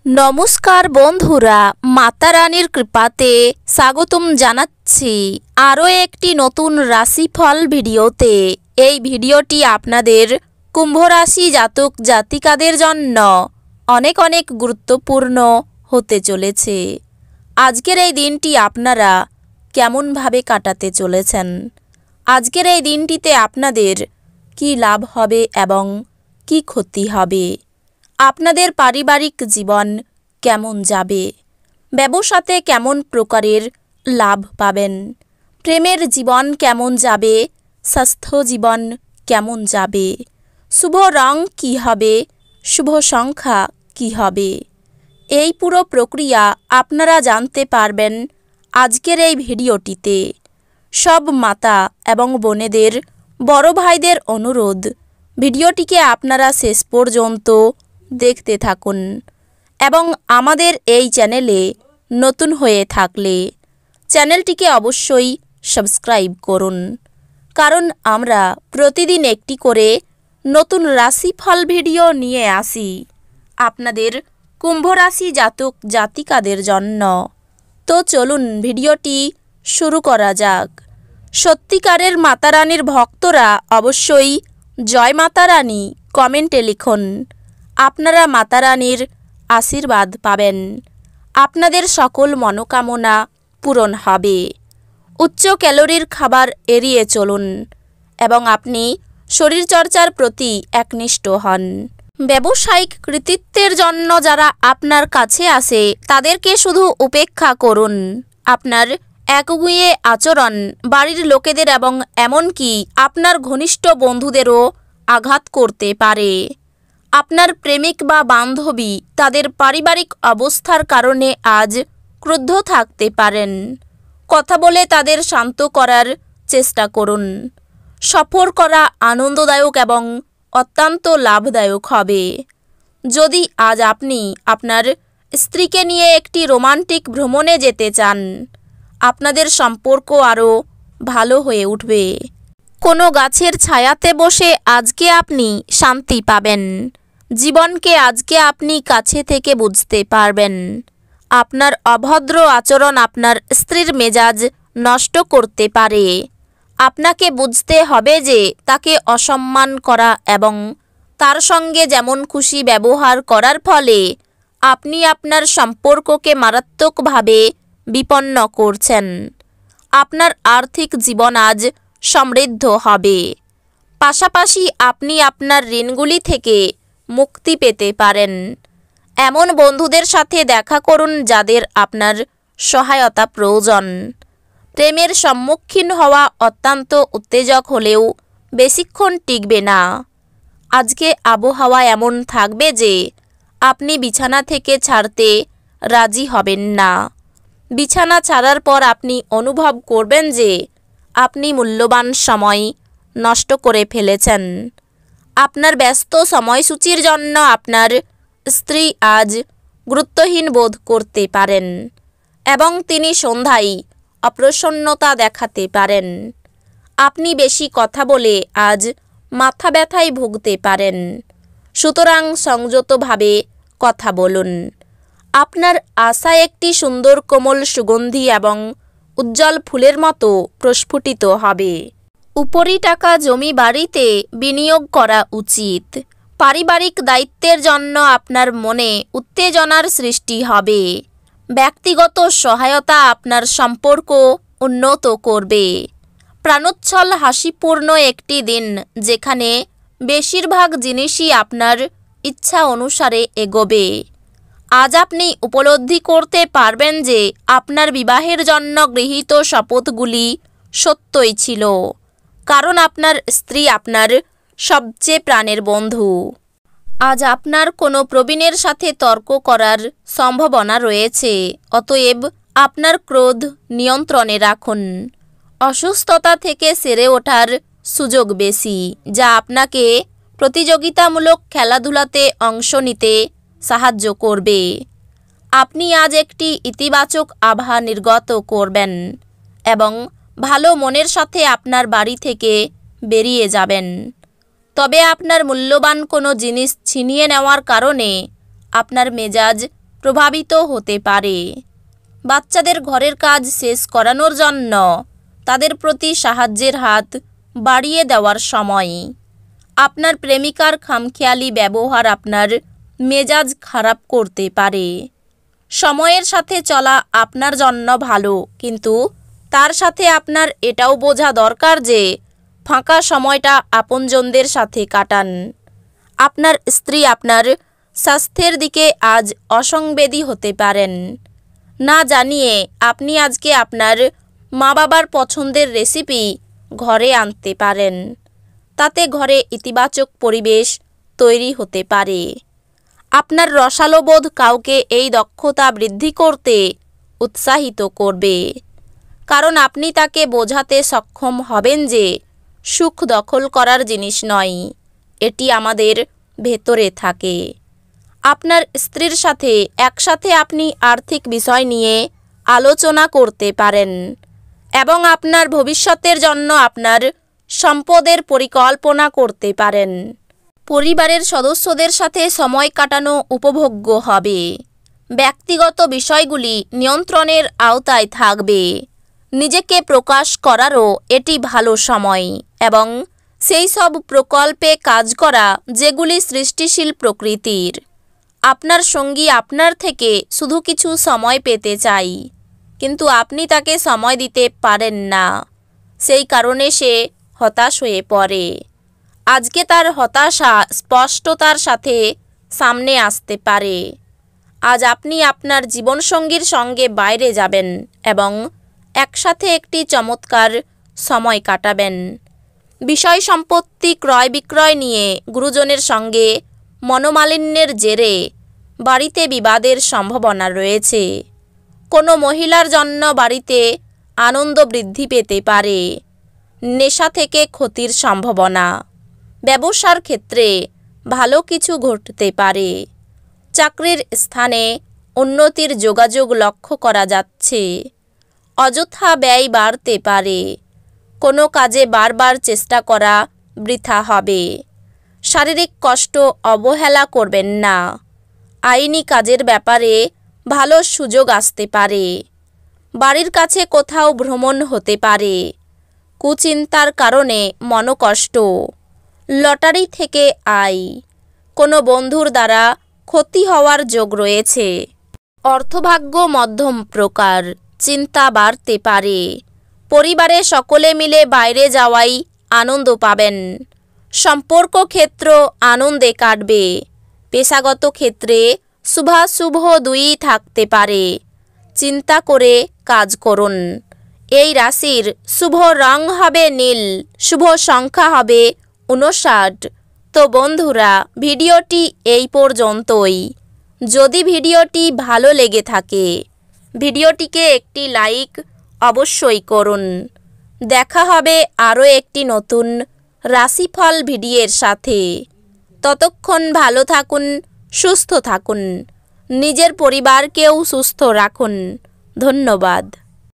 নমস্কার বন্ধুরা, মাতা রানীর কৃপাতে স্বাগতম জানাচ্ছি আরও একটি নতুন রাশিফল ভিডিওতে। এই ভিডিওটি আপনাদের কুম্ভ রাশি জাতক জাতিকাদের জন্য অনেক অনেক গুরুত্বপূর্ণ হতে চলেছে। আজকের এই দিনটি আপনারা কেমনভাবে কাটাতে চলেছেন, আজকের এই দিনটিতে আপনাদের কি লাভ হবে এবং কি ক্ষতি হবে, আপনাদের পারিবারিক জীবন কেমন যাবে, ব্যবসাতে কেমন প্রকারের লাভ পাবেন, প্রেমের জীবন কেমন যাবে, স্বাস্থ্য জীবন কেমন যাবে, শুভ রং কী হবে, শুভ সংখ্যা কী হবে, এই পুরো প্রক্রিয়া আপনারা জানতে পারবেন আজকের এই ভিডিওটিতে। সব মাতা এবং বোনেদের, বড় ভাইদের অনুরোধ, ভিডিওটিকে আপনারা শেষ পর্যন্ত দেখতে থাকুন এবং আমাদের এই চ্যানেলে নতুন হয়ে থাকলে চ্যানেলটিকে অবশ্যই সাবস্ক্রাইব করুন, কারণ আমরা প্রতিদিন একটি করে নতুন রাশিফল ভিডিও নিয়ে আসি আপনাদের কুম্ভ রাশি জাতক জাতিকাদের জন্য। তো চলুন ভিডিওটি শুরু করা যাক। সত্যিকারের মাতা রানীর ভক্তরা অবশ্যই জয় মাতা রানী কমেন্টে লিখুন। আপনারা মাতা রানীর আশীর্বাদ পাবেন, আপনাদের সকল মনোকামনা পূরণ হবে। উচ্চ ক্যালোরির খাবার এড়িয়ে চলুন এবং আপনি শরীরচর্চার প্রতি একনিষ্ঠ হন। ব্যবসায়িক কৃতিত্বের জন্য যারা আপনার কাছে আসে তাদেরকে শুধু উপেক্ষা করুন। আপনার একগুঁয়ে আচরণ বাড়ির লোকেদের এবং এমনকি আপনার ঘনিষ্ঠ বন্ধুদেরও আঘাত করতে পারে। আপনার প্রেমিক বা বান্ধবী তাদের পারিবারিক অবস্থার কারণে আজ ক্রুদ্ধ থাকতে পারেন। কথা বলে তাদের শান্ত করার চেষ্টা করুন। সফর করা আনন্দদায়ক এবং অত্যন্ত লাভদায়ক হবে। যদি আজ আপনি আপনার স্ত্রীকে নিয়ে একটি রোমান্টিক ভ্রমণে যেতে চান, আপনাদের সম্পর্ক আরও ভালো হয়ে উঠবে। কোনো গাছের ছায়াতে বসে আজকে আপনি শান্তি পাবেন। জীবনকে আজকে আপনি কাছে থেকে বুঝতে পারবেন। আপনার অভদ্র আচরণ আপনার স্ত্রীর মেজাজ নষ্ট করতে পারে। আপনাকে বুঝতে হবে যে তাকে অসম্মান করা এবং তার সঙ্গে যেমন খুশি ব্যবহার করার ফলে আপনি আপনার সম্পর্ককে মারাত্মকভাবে বিপন্ন করছেন। আপনার আর্থিক জীবন আজ সমৃদ্ধ হবে। পাশাপাশি আপনি আপনার ঋণগুলি থেকে মুক্তি পেতে পারেন। এমন বন্ধুদের সাথে দেখা করুন যাদের আপনার সহায়তা প্রয়োজন। প্রেমের সম্মুখীন হওয়া অত্যন্ত উত্তেজক হলেও বেশিক্ষণ টিকবে না। আজকে আবহাওয়া এমন থাকবে যে আপনি বিছানা থেকে ছাড়তে রাজি হবেন না। বিছানা ছাড়ার পর আপনি অনুভব করবেন যে আপনি মূল্যবান সময় নষ্ট করে ফেলেছেন। আপনার ব্যস্ত সময়সূচির জন্য আপনার স্ত্রী আজ গুরুত্বহীন বোধ করতে পারেন এবং তিনি সন্ধ্যায় অপ্রসন্নতা দেখাতে পারেন। আপনি বেশি কথা বলে আজ মাথা ব্যথায় ভুগতে পারেন। সুতরাং সংযতভাবে কথা বলুন। আপনার আশা একটি সুন্দর কোমল সুগন্ধি এবং উজ্জ্বল ফুলের মতো প্রস্ফুটিত হবে। উপরি টাকা জমি বাড়িতে বিনিয়োগ করা উচিত। পারিবারিক দায়িত্বের জন্য আপনার মনে উত্তেজনার সৃষ্টি হবে। ব্যক্তিগত সহায়তা আপনার সম্পর্ক উন্নত করবে। প্রাণোচ্ছল হাসিপূর্ণ একটি দিন যেখানে বেশিরভাগ জিনিসই আপনার ইচ্ছা অনুসারে এগোবে। আজ আপনি উপলব্ধি করতে পারবেন যে আপনার বিবাহের জন্য গৃহীত শপথগুলি সত্যই ছিল, কারণ আপনার স্ত্রী আপনার সবচেয়ে প্রাণের বন্ধু। আজ আপনার কোনো প্রবীণের সাথে তর্ক করার সম্ভাবনা রয়েছে, অতএব আপনার ক্রোধ নিয়ন্ত্রণে রাখুন। অসুস্থতা থেকে সেরে ওঠার সুযোগ বেশি, যা আপনাকে প্রতিযোগিতামূলক খেলাধুলাতে অংশ নিতে সাহায্য করবে। আপনি আজ একটি ইতিবাচক আভা নির্গত করবেন এবং ভালো মনের সাথে আপনার বাড়ি থেকে বেরিয়ে যাবেন। তবে আপনার মূল্যবান কোনো জিনিস ছিনিয়ে নেওয়ার কারণে আপনার মেজাজ প্রভাবিত হতে পারে। বাচ্চাদের ঘরের কাজ শেষ করানোর জন্য তাদের প্রতি সাহায্যের হাত বাড়িয়ে দেওয়ার সময়। আপনার প্রেমিকার খামখেয়ালি ব্যবহার আপনার মেজাজ খারাপ করতে পারে। সময়ের সাথে চলা আপনার জন্য ভালো, কিন্তু তার সাথে আপনার এটাও বোঝা দরকার যে ফাঁকা সময়টা আপনজনদের সাথে কাটান। আপনার স্ত্রী আপনার স্বাস্থ্যের দিকে আজ অসংবেদী হতে পারেন। না জানিয়ে আপনি আজকে আপনার মা বাবার পছন্দের রেসিপি ঘরে আনতে পারেন। তাতে ঘরে ইতিবাচক পরিবেশ তৈরি হতে পারে। আপনার রসালো বোধ কাউকে এই দক্ষতা বৃদ্ধি করতে উৎসাহিত করবে, কারণ আপনি তাকে বোঝাতে সক্ষম হবেন যে সুখ দখল করার জিনিস নয়, এটি আমাদের ভেতরে থাকে। আপনার স্ত্রীর সাথে একসাথে আপনি আর্থিক বিষয় নিয়ে আলোচনা করতে পারেন এবং আপনার ভবিষ্যতের জন্য আপনার সম্পদের পরিকল্পনা করতে পারেন। পরিবারের সদস্যদের সাথে সময় কাটানো উপভোগ্য হবে। ব্যক্তিগত বিষয়গুলি নিয়ন্ত্রণের আওতায় থাকবে। নিজেকে প্রকাশ করারও এটি ভালো সময় এবং সেই সব প্রকল্পে কাজ করা যেগুলি সৃষ্টিশীল প্রকৃতির। আপনার সঙ্গী আপনার থেকে শুধু কিছু সময় পেতে চাই, কিন্তু আপনি তাকে সময় দিতে পারেন না। সেই কারণে সে হতাশ হয়ে পড়ে। আজকে তার হতাশা স্পষ্টতার সাথে সামনে আসতে পারে। আজ আপনি আপনার জীবনসঙ্গীর সঙ্গে বাইরে যাবেন এবং একসাথে একটি চমৎকার সময় কাটাবেন। বিষয় সম্পত্তি ক্রয় বিক্রয় নিয়ে গুরুজনের সঙ্গে মনোমালিন্যের জেরে বাড়িতে বিবাদের সম্ভাবনা রয়েছে। কোনো মহিলার জন্য বাড়িতে আনন্দ বৃদ্ধি পেতে পারে। নেশা থেকে ক্ষতির সম্ভাবনা। ব্যবসার ক্ষেত্রে ভালো কিছু ঘটতে পারে। চাকরির স্থানে উন্নতির যোগাযোগ লক্ষ্য করা যাচ্ছে। অযথা ব্যয় বাড়তে পারে। কোনো কাজে বারবার চেষ্টা করা বৃথা হবে। শারীরিক কষ্ট অবহেলা করবেন না। আইনি কাজের ব্যাপারে ভালো সুযোগ আসতে পারে। বাড়ির কাছে কোথাও ভ্রমণ হতে পারে। কুচিন্তার কারণে মনোকষ্ট। লটারি থেকে আয়। কোনো বন্ধুর দ্বারা ক্ষতি হওয়ার যোগ রয়েছে। অর্থভাগ্য মধ্যম প্রকার। চিন্তা বাড়তে পারে। পরিবারে সকলে মিলে বাইরে যাওয়াই আনন্দ পাবেন। সম্পর্ক ক্ষেত্র আনন্দে কাটবে। পেশাগত ক্ষেত্রে শুভাশুভ দুই থাকতে পারে। চিন্তা করে কাজ করুন। এই রাশির শুভ রং হবে নীল, শুভ সংখ্যা হবে 59। তো বন্ধুরা, ভিডিওটি এই পর্যন্তই। যদি ভিডিওটি ভালো লেগে থাকে ভিডিওটিকে একটি লাইক অবশ্যই করুন। দেখা হবে আরও একটি নতুন রাশিফল ভিডিওর সাথে। ততক্ষণ ভালো থাকুন, সুস্থ থাকুন, নিজের পরিবারকেও সুস্থ রাখুন। ধন্যবাদ।